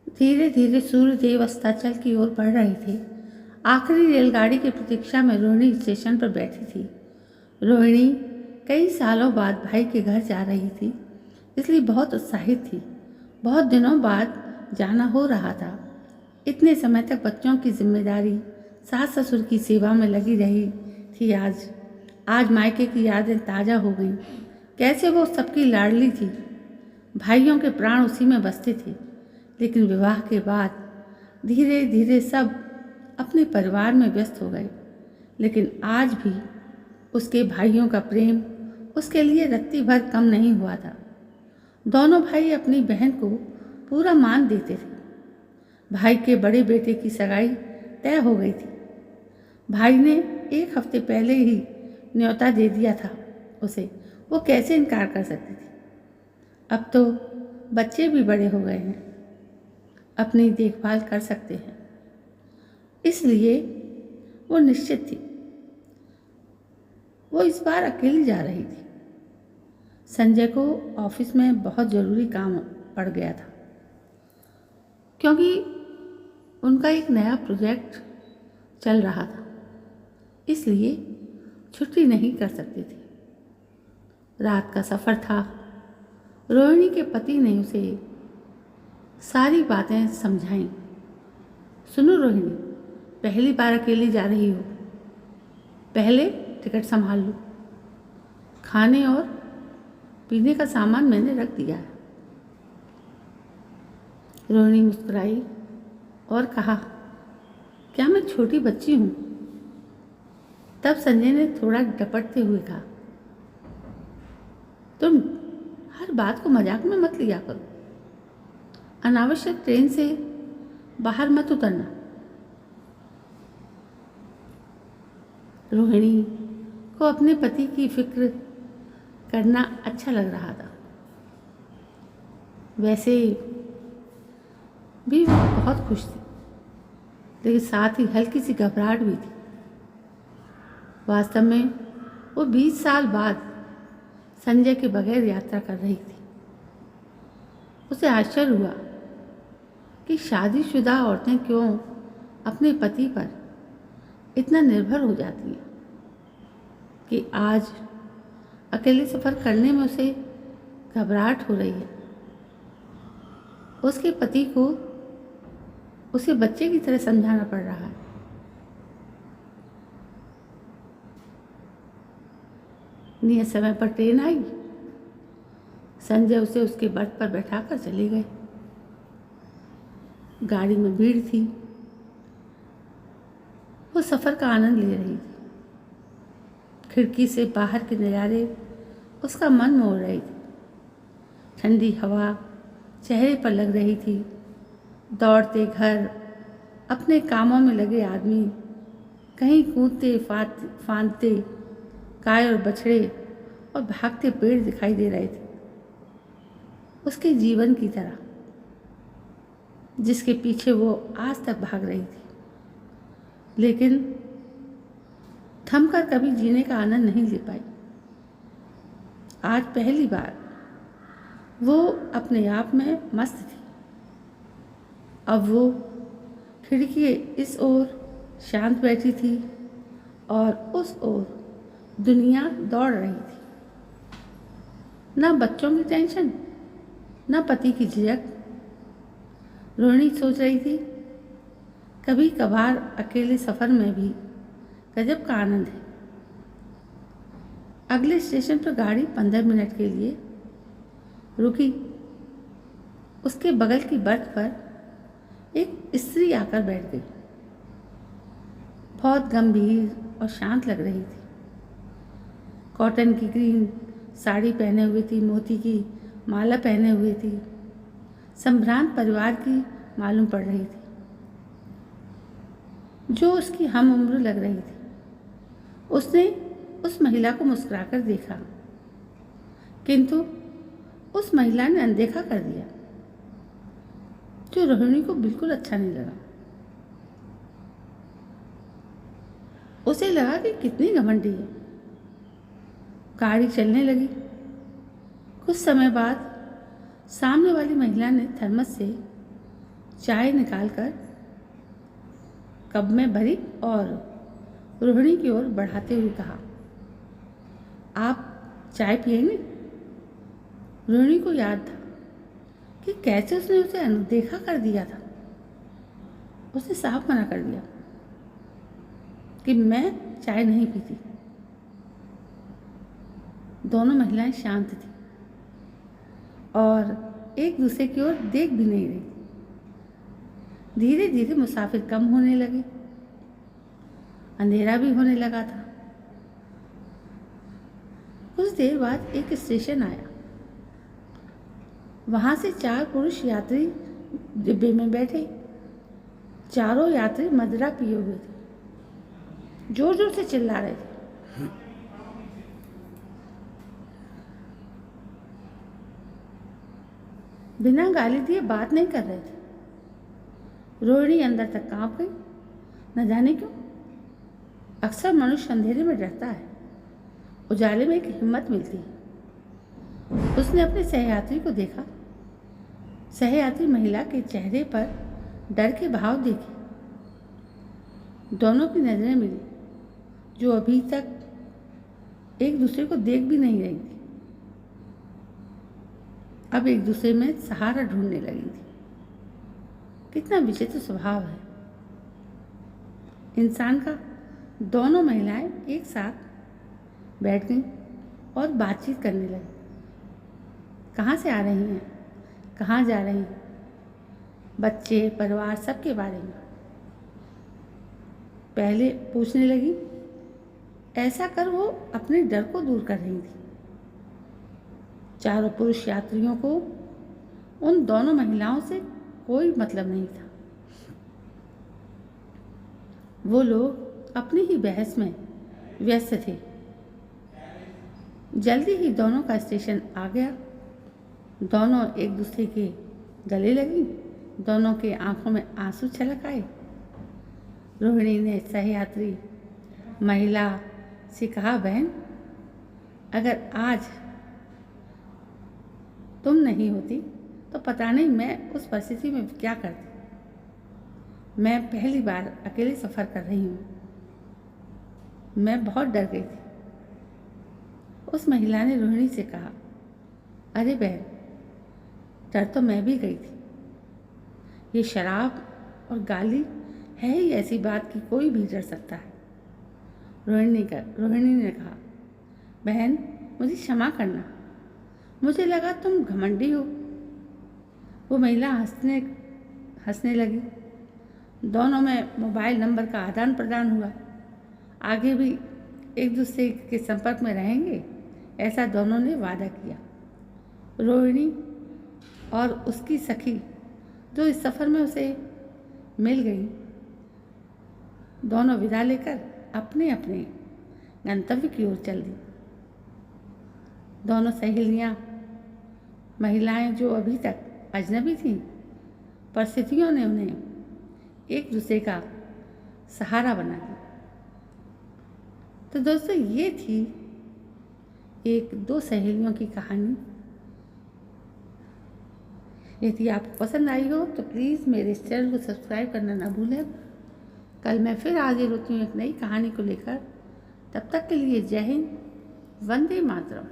धीरे धीरे सूर्यदेव अस्ताचल की ओर बढ़ रहे थे। आखिरी रेलगाड़ी की प्रतीक्षा में रोहिणी स्टेशन पर बैठी थी। रोहिणी कई सालों बाद भाई के घर जा रही थी, इसलिए बहुत उत्साहित थी। बहुत दिनों बाद जाना हो रहा था। इतने समय तक बच्चों की जिम्मेदारी, सास ससुर की सेवा में लगी रही थी। आज मायके की यादें ताज़ा हो गईं। कैसे वो सबकी लाडली थी। भाइयों के प्राण उसी में बसते थे। लेकिन विवाह के बाद धीरे धीरे सब अपने परिवार में व्यस्त हो गए। लेकिन आज भी उसके भाइयों का प्रेम उसके लिए रत्ती भर कम नहीं हुआ था। दोनों भाई अपनी बहन को पूरा मान देते थे। भाई के बड़े बेटे की सगाई तय हो गई थी। भाई ने 1 हफ्ते पहले ही न्योता दे दिया था उसे। वो कैसे इनकार कर सकती थी। अब तो बच्चे भी बड़े हो गए हैं, अपनी देखभाल कर सकते हैं, इसलिए वो निश्चित थी। वो इस बार अकेली जा रही थी। संजय को ऑफिस में बहुत ज़रूरी काम पड़ गया था, क्योंकि उनका एक नया प्रोजेक्ट चल रहा था, इसलिए छुट्टी नहीं कर सकती थी। रात का सफ़र था। रोहिणी के पति ने उसे सारी बातें समझाईं। सुनो रोहिणी, पहली बार अकेली जा रही हो, पहले टिकट संभाल लो। खाने और पीने का सामान मैंने रख दिया है। रोहिणी मुस्कुराई और कहा, क्या मैं छोटी बच्ची हूँ? तब संजय ने थोड़ा डपटते हुए कहा, तुम हर बात को मजाक में मत लिया करो। अनावश्यक ट्रेन से बाहर मत उतरना। रोहिणी को अपने पति की फिक्र करना अच्छा लग रहा था। वैसे भी वो बहुत खुश थी, लेकिन साथ ही हल्की सी घबराहट भी थी। वास्तव में वो 20 साल बाद संजय के बगैर यात्रा कर रही थी। उसे आश्चर्य हुआ कि शादीशुदा औरतें क्यों अपने पति पर इतना निर्भर हो जाती हैं कि आज अकेले सफ़र करने में उसे घबराहट हो रही है। उसके पति को उसे बच्चे की तरह समझाना पड़ रहा है। नियत समय पर ट्रेन आई। संजय उसे उसके बर्थ पर बैठाकर चले गए। गाड़ी में भीड़ थी। वो सफ़र का आनंद ले रही थी। खिड़की से बाहर के नज़ारे उसका मन मोह रहे थे। ठंडी हवा चेहरे पर लग रही थी। दौड़ते घर, अपने कामों में लगे आदमी, कहीं कूदते फांदते गाय और बछड़े और भागते पेड़ दिखाई दे रहे थे, उसके जीवन की तरह, जिसके पीछे वो आज तक भाग रही थी, लेकिन थमकर कभी जीने का आनंद नहीं ले पाई। आज पहली बार वो अपने आप में मस्त थी। अब वो खिड़की के इस ओर शांत बैठी थी और उस ओर दुनिया दौड़ रही थी। ना बच्चों की टेंशन, ना पति की झिझक। रोहिणी सोच रही थी, कभी कभार अकेले सफ़र में भी गजब का आनंद है। अगले स्टेशन पर गाड़ी 15 मिनट के लिए रुकी। उसके बगल की बर्थ पर एक स्त्री आकर बैठ गई। बहुत गंभीर और शांत लग रही थी। कॉटन की ग्रीन साड़ी पहने हुई थी, मोती की माला पहने हुई थी। संभ्रांत परिवार की मालूम पड़ रही थी, जो उसकी हम उम्र लग रही थी। उसने उस महिला को मुस्कुराकर देखा, किंतु उस महिला ने अनदेखा कर दिया, जो रोहिणी को बिल्कुल अच्छा नहीं लगा। उसे लगा कि कितनी घमंडी है। गाड़ी चलने लगी। कुछ समय बाद सामने वाली महिला ने थर्मस से चाय निकालकर कप में भरी और रोहिणी की ओर बढ़ाते हुए कहा, आप चाय पिएंगे? रोहिणी को याद था कि कैसे उसने उसे अनदेखा कर दिया था। उसने साफ मना कर दिया कि मैं चाय नहीं पीती। दोनों महिलाएं शांत थीं और एक दूसरे की ओर देख भी नहीं रही। धीरे धीरे मुसाफिर कम होने लगे, अंधेरा भी होने लगा था। कुछ देर बाद एक स्टेशन आया। वहां से 4 पुरुष यात्री डिब्बे में बैठे। चारों यात्री मदिरा पिए हुए थे, जोर जोर से चिल्ला रहे थे। बिना गाली दिए बात नहीं कर रहे थे। रोहिणी अंदर तक कांप गई। न जाने क्यों अक्सर मनुष्य अंधेरे में डरता है, उजाले में एक हिम्मत मिलती है। उसने अपने सहयात्री को देखा। सहयात्री महिला के चेहरे पर डर के भाव देखे। दोनों की नजरें मिली, जो अभी तक एक दूसरे को देख भी नहीं रही थी। अब एक दूसरे में सहारा ढूंढने लगी थी। कितना विचित्र स्वभाव है इंसान का। दोनों महिलाएं एक साथ बैठ गईं और बातचीत करने लगी। कहाँ से आ रही हैं, कहाँ जा रही हैं, बच्चे, परिवार, सबके बारे में पहले पूछने लगी। ऐसा कर वो अपने डर को दूर कर रही थी। चारों पुरुष यात्रियों को उन दोनों महिलाओं से कोई मतलब नहीं था। वो लोग अपनी ही बहस में व्यस्त थे। जल्दी ही दोनों का स्टेशन आ गया। दोनों एक दूसरे के गले लगी। दोनों के आंखों में आंसू छलक आए। रोहिणी ने सहयात्री महिला से कहा, बहन, अगर आज तुम नहीं होती तो पता नहीं मैं उस परिस्थिति में क्या करती। मैं पहली बार अकेले सफ़र कर रही हूँ। मैं बहुत डर गई थी। उस महिला ने रोहिणी से कहा, अरे बहन, डर तो मैं भी गई थी। ये शराब और गाली है ही ऐसी बात कि कोई भी डर सकता है। रोहिणी ने कहा, बहन, मुझे क्षमा करना, मुझे लगा तुम घमंडी हो। वो महिला हंसने लगी। दोनों में मोबाइल नंबर का आदान प्रदान हुआ। आगे भी एक दूसरे के संपर्क में रहेंगे, ऐसा दोनों ने वादा किया। रोहिणी और उसकी सखी जो इस सफ़र में उसे मिल गई, दोनों विदा लेकर अपने अपने गंतव्य की ओर चल दी। दोनों सहेलियां, महिलाएं जो अभी तक अजनबी थीं, परिस्थितियों ने उन्हें एक दूसरे का सहारा बना दिया। तो दोस्तों, ये थी एक 2 सहेलियों की कहानी। यदि आपको पसंद आई हो तो प्लीज़ मेरे इस चैनल को सब्सक्राइब करना ना भूलें। कल मैं फिर हाजिर होती हूँ एक नई कहानी को लेकर। तब तक के लिए जय हिंद, वंदे मातरम।